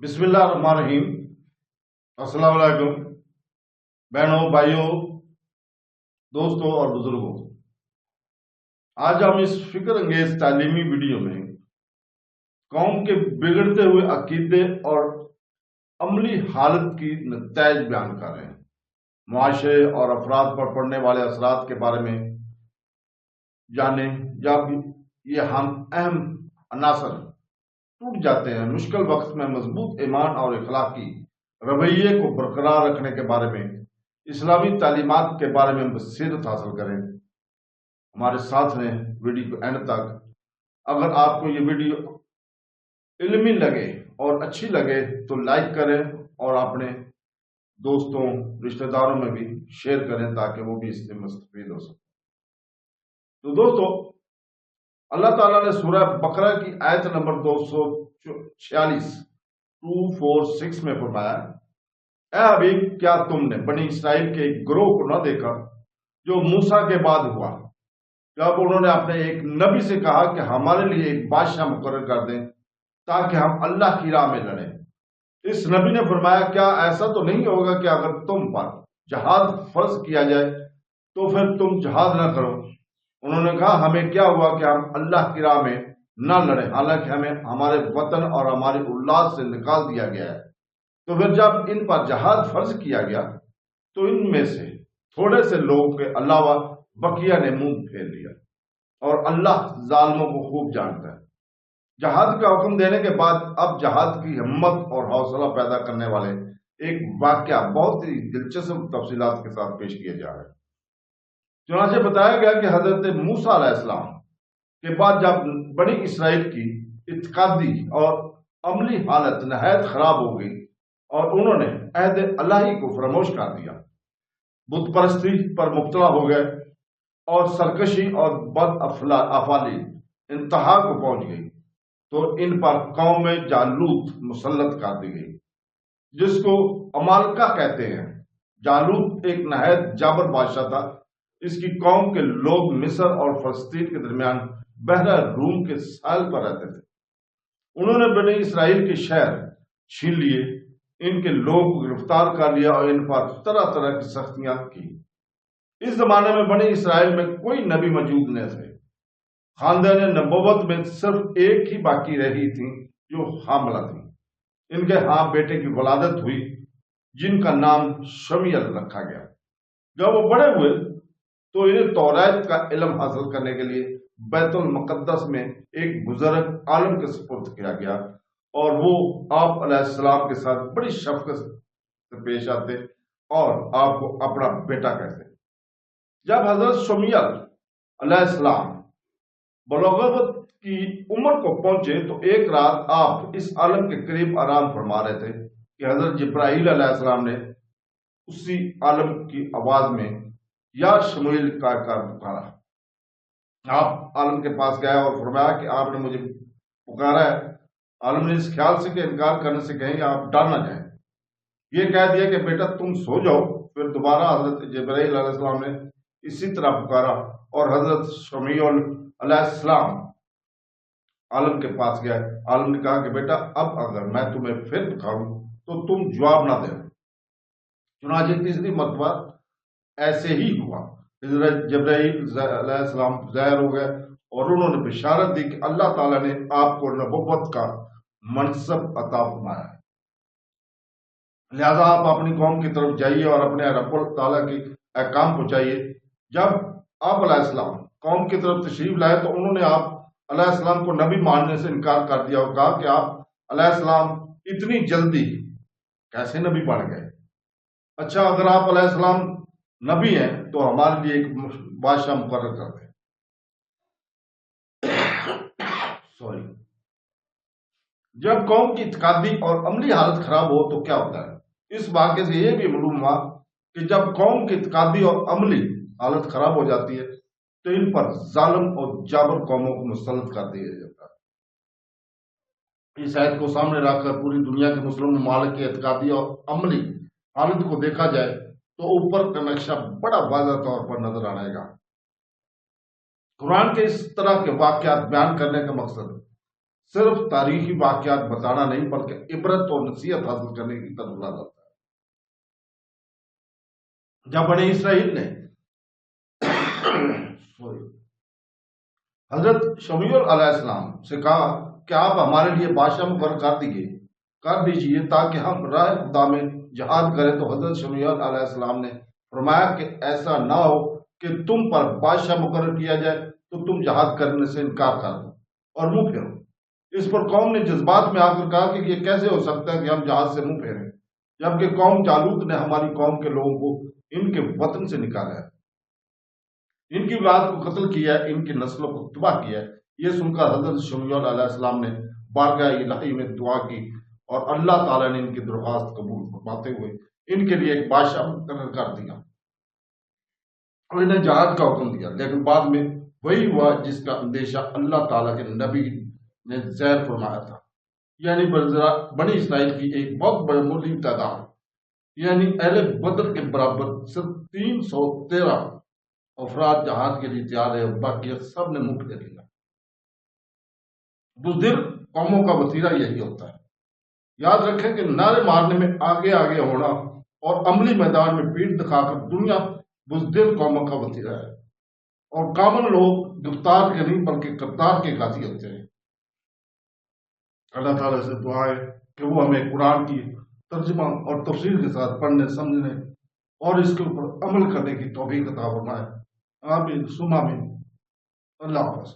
بسم اللہ الرحمن الرحیم۔ السلام علیکم بہنوں، بھائیوں، دوستوں اور بزرگوں۔ آج ہم اس فکر انگیز تعلیمی ویڈیو میں قوم کے بگڑتے ہوئے عقیدے اور عملی حالت کی نتائج بیان کر رہے ہیں۔ معاشرے اور افراد پر پڑنے والے اثرات کے بارے میں جانیں۔ جب یہ اہم عناصر ٹوٹ جاتے ہیں، مشکل وقت میں مضبوط ایمان اور اخلاقی رویے کو برقرار رکھنے کے بارے میں اسلامی تعلیمات کے بارے میں بصیرت حاصل کریں۔ ہمارے ساتھ رہیں ویڈیو کو اینڈ تک۔ اگر آپ کو یہ ویڈیو علمی لگے اور اچھی لگے تو لائک کریں اور اپنے دوستوں، رشتہ داروں میں بھی شیئر کریں تاکہ وہ بھی اس سے مستفید ہو سکیں۔ تو دوستو، اللہ تعالیٰ نے سورہ بقرہ کی آیت نمبر 246 میں فرمایا، اے حبیب، کیا تم نے بنی اسرائیل کے ایک گروہ کو نہ دیکھا جو موسیٰ کے بعد ہوا، جب انہوں نے اپنے ایک نبی سے کہا کہ ہمارے لیے ایک بادشاہ مقرر کر دیں تاکہ ہم اللہ کی راہ میں لڑیں۔ اس نبی نے فرمایا، کیا ایسا تو نہیں ہوگا کہ اگر تم پر جہاد فرض کیا جائے تو پھر تم جہاد نہ کرو؟ انہوں نے کہا، ہمیں کیا ہوا کہ ہم اللہ کی راہ میں نہ لڑیں، حالانکہ ہمیں ہمارے وطن اور ہماری اولاد سے نکال دیا گیا ہے۔ تو پھر جب ان پر جہاد فرض کیا گیا تو ان میں سے تھوڑے سے لوگوں کے علاوہ بقیہ نے منہ پھیر لیا، اور اللہ ظالموں کو خوب جانتا ہے۔ جہاد کا حکم دینے کے بعد اب جہاد کی ہمت اور حوصلہ پیدا کرنے والے ایک واقعہ بہت ہی دلچسپ تفصیلات کے ساتھ پیش کیا جا رہا ہے۔ چنانچہ بتایا گیا کہ حضرت موسیٰ علیہ السلام کے بعد جب بنی اسرائیل کی اعتقادی اور عملی حالت نہایت خراب ہو گئی اور انہوں نے عہد الہی کو فراموش کر دیا، بت پرستی پر مبتلا ہو گئے اور سرکشی اور بد افعالی انتہا کو پہنچ گئی، تو ان پر قوم جالوت مسلط کر دی گئی، جس کو عمالقہ کہتے ہیں۔ جالوت ایک نہایت جابر بادشاہ تھا۔ اس کی قوم کے لوگ مصر اور فلسطین کے درمیان بحیرہ روم کے ساحل پر رہتے تھے۔ انہوں نے بنی اسرائیل کے شہر چھین لیے، ان کے لوگ کو گرفتار کر لیا اور ان پر طرح طرح کی سختیاں کی۔ اس زمانے میں بنی اسرائیل میں کوئی نبی موجود نہ تھے۔ خاندان نبوت میں صرف ایک ہی باقی رہی تھی جو حاملہ تھی۔ ان کے ہاں بیٹے کی ولادت ہوئی جن کا نام شمیل رکھا گیا۔ جب وہ بڑے ہوئے تو انہیں توریت کا علم حاصل کرنے کے لیے بیت المقدس میں ایک بزرگ عالم کے سپرد کیا گیا، اور وہ آپ علیہ السلام کے ساتھ بڑی شفقت سے پیش آتے اور آپ کو اپنا بیٹا کہتے۔ جب حضرت شمیل علیہ السلام بلوغت کی عمر کو پہنچے تو ایک رات آپ اس عالم کے قریب آرام فرما رہے تھے کہ حضرت جبرائیل علیہ السلام نے اسی عالم کی آواز میں یا شمویل کا پکارا۔ آپ عالم کے پاس گئے اور فرمایا کہ آپ نے مجھے پکارا ہے۔ عالم نے اس خیال سے کہ انکار کرنے سے کہیں آپ ڈر نہ جائیں، یہ کہہ دیا کہ بیٹا تم سو جاؤ۔ پھر دوبارہ حضرت جبرائیل علیہ السلام نے اسی طرح پکارا اور حضرت شمیل علیہ السلام عالم کے پاس گئے۔ عالم نے کہا کہ بیٹا اب اگر میں تمہیں پھر پکاروں تو تم جواب نہ دینا۔ چنانچہ تیسری مرتبہ ایسے ہی ہوا۔ حضرت جبرائیل علیہ السلام ظاہر ہو گئے اور انہوں نے بشارت دی کہ اللہ تعالیٰ نے آپ کو نبوت کا منصب عطا فرمایا ہے، لہذا آپ اپنی قوم کی طرف جائیے اور اپنے رب تعالیٰ کی احکام پہنچائیے۔ جب آپ علیہ السلام قوم کی طرف تشریف لائے تو انہوں نے آپ علیہ السلام کو نبی ماننے سے انکار کر دیا اور کہا کہ آپ علیہ السلام اتنی جلدی کیسے نبی بن گئے؟ اچھا، اگر آپ علیہ السلام نبی ہیں تو ہمارے لیے ایک بادشاہ مقرر کر دیں۔ جب قوم کی اعتقادی اور عملی حالت خراب ہو تو کیا ہوتا ہے؟ اس واقعے سے یہ بھی معلوم ہوا کہ جب قوم کی اعتقادی اور عملی حالت خراب ہو جاتی ہے تو ان پر ظالم اور جابر قوموں کو مسلط کر دیا جاتا ہے۔ اس آیت کو سامنے رکھ کر پوری دنیا کے مسلم ممالک کی اعتقادی اور عملی حالت کو دیکھا جائے تو اوپر کا نقشہ بڑا واضح طور پر نظر آئے گا۔ قرآن کے اس طرح کے واقعات بیان کرنے کا مقصد صرف تاریخی واقعات بتانا نہیں بلکہ عبرت اور نصیحت حاصل کرنے کی طرف لا جاتا ہے۔ جب بنی اسرائیل نے حضرت شمعون علیہ السلام سے کہا کہ آپ ہمارے لیے بادشاہ مقرر کر دیجیے تاکہ ہم راہ خدا میں جہاد کریں، تو حضرت شمعون علیہ السلام نے فرمایا کہ ایسا نہ ہو کہ تم پر بادشاہ مقرر کیا جائے تو تم جہاد کرنے سے انکار کر دو اور منہ پھیرو۔ اس پر قوم نے جذبات میں آ کر کہا کہ یہ کیسے ہو سکتا ہے کہ ہم جہاد سے منہ پھیریں، جبکہ قوم جالوت نے ہماری قوم کے لوگوں کو ان کے وطن سے نکالا ہے، ان کی اولاد کو قتل کیا ہے، ان کی نسلوں کو تباہ کیا ہے۔ یہ سن کر حضرت شمعون علیہ السلام نے بارگاہ الہی میں دعا کی اور اللہ تعالیٰ نے ان کی درخواست قبول فرماتے ہوئے ان کے لیے ایک بادشاہ مقرر کر دیا اور انہیں جہاد کا حکم دیا۔ لیکن بعد میں وہی ہوا جس کا اندیشہ اللہ تعالیٰ کے نبی نے ظاہر فرمایا تھا، یعنی بنی اسرائیل کی ایک بہت بڑی تعداد، یعنی اہل بدر کے برابر صرف 313 افراد جہاد کے لیے تیار ہے، باقی سب نے منہ پھیر لیا۔ بزدل قوموں کا وتیرہ یہی ہوتا ہے۔ یاد رکھیں کہ نعرے مارنے میں آگے آگے ہونا اور عملی میدان میں پیٹھ دکھا کر دنیا بزدل قوموں کا وتیرہ ہے، اور کامن لوگ گفتار کے نہیں بلکہ کردار کے قاضی ہوتے ہیں۔ اللہ تعالیٰ سے دعا ہے کہ وہ ہمیں قرآن کی ترجمہ اور تفسیر کے ساتھ پڑھنے سمجھنے اور اس کے اوپر عمل کرنے کی توفیق عطا فرمائے۔ آمین ثم آمین۔ اللہ حافظ۔